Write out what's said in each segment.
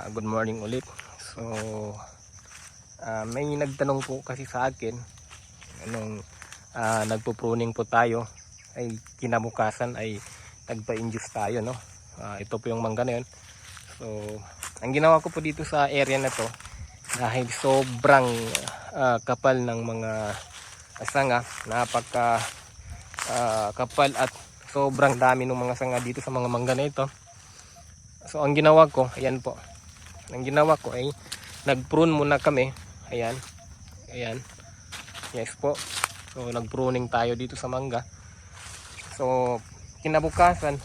Good morning ulit. So, may nagtanong po kasi sa akin anong nagpo-pruning po tayo ay kinabukasan ay nagpa-induce tayo, no? Ito po yung mangga na yun. So, ang ginawa ko po dito sa area na to, dahil sobrang kapal ng mga sanga, napaka kapal at sobrang dami ng mga sanga dito sa mga mangga na ito. So ang ginawa ko, ayan po. Ang ginawa ko ay nag-prune muna kami. Ayan. Ayan. Yes po. So nag-pruning tayo dito sa mangga. So kinabukasan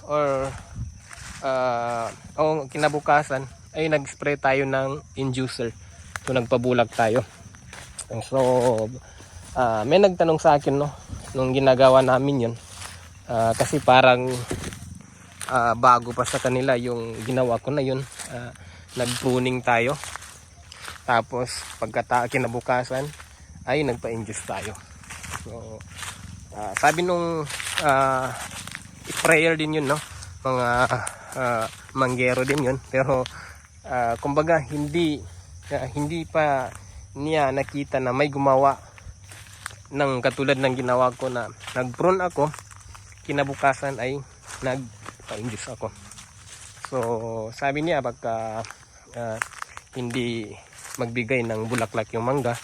kinabukasan ay nag-spray tayo ng inducer. So nagpabulag tayo. So may nagtanong sa akin, no, nung ginagawa namin 'yun. Kasi parang bago pa sa kanila yung ginawa ko na yun. Nag-pruning tayo, tapos kinabukasan ay nagpa-induce tayo. So sabi nung sprayer din yun, no, mga manggero din yun, pero kumbaga hindi pa niya nakita na may gumawa ng katulad ng ginawa ko, na nag-prune ako, kinabukasan ay nagpa-induce ako. So sabi niya baka hindi magbigay ng bulaklak yung mangga,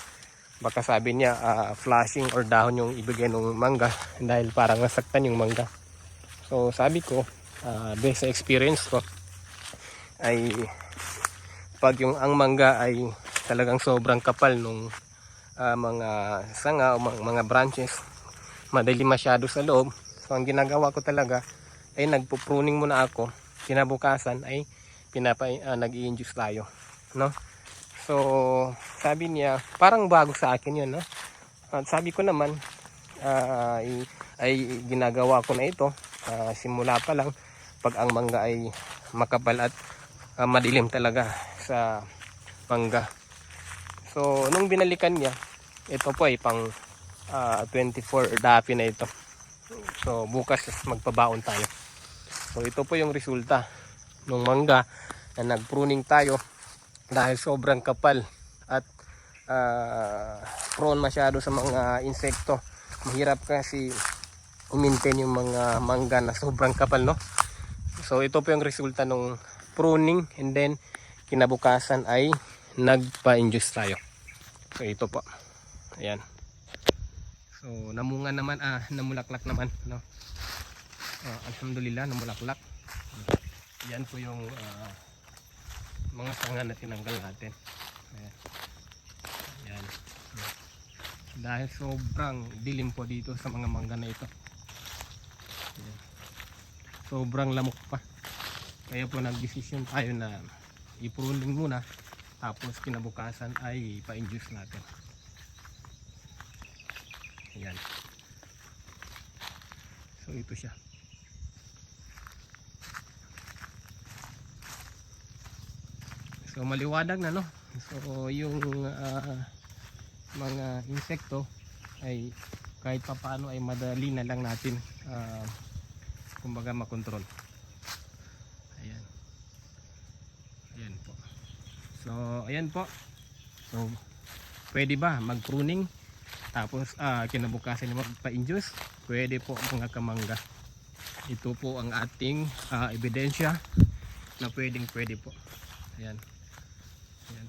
baka sabi niya flashing or dahon yung ibigay ng mangga dahil parang nasaktan yung mangga. So sabi ko, based sa experience ko ay pag ang mangga ay talagang sobrang kapal nung mga sanga o mga branches, madali masyado sa loob. So ang ginagawa ko talaga ay nagpo-pruning muna ako, kinabukasan ay nag-i-induce tayo, no? So sabi niya parang bago sa akin yun, no? At sabi ko naman ay ginagawa ko na ito simula pa lang, pag ang mangga ay makapal at madilim talaga sa mangga. So nung binalikan niya, ito po ay pang 24 dapi na ito. So bukas magpabaon tayo. So ito po yung resulta ng mangga na nag-pruning tayo dahil sobrang kapal at prone masyado sa mga insekto. Mahirap kasi i-maintain yung mga mangga na sobrang kapal, no? So ito po yung resulta ng pruning, and then kinabukasan ay nagpa-induce tayo. So ito po. Ayan. So namunga naman, namulaklak naman, no? Alhamdulillah, namulaklak. Yan po yung mga sanga na tinanggal natin. Ayan. Ayan. Dahil sobrang dilim po dito sa mga mangga na ito. Ayan. Sobrang lamok pa. Kaya po nag-decision tayo na i-pruning muna, tapos kinabukasan ay pa-induce natin. Ayan. So ito siya. So maliwanag na, no? So yung mga insekto ay kahit papaano ay madali na lang natin kumbaga makontrol. Ayan. Ayan po. So ayan po. So pwede ba mag-pruning tapos kinabukasan magpa-induce? Pwede po mga kamangga. Ito po ang ating ebidensya na pwede po. Ayan. Ayan.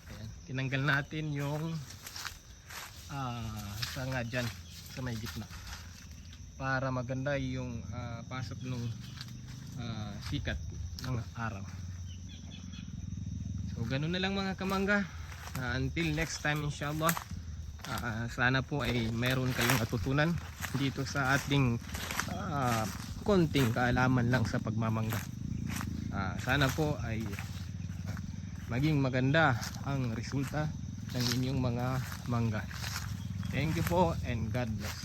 Ayan. Tinanggal natin yung sanga dyan sa may gitna para maganda yung pasok ng sikat ng araw. So ganun na lang mga kamangga. Until next time, inshallah, sana po ay mayroon kayong natutunan dito sa ating konting kaalaman lang sa pagmamangga. Sana po ay maging maganda ang resulta ng inyong mga mangga. Thank you po and God bless.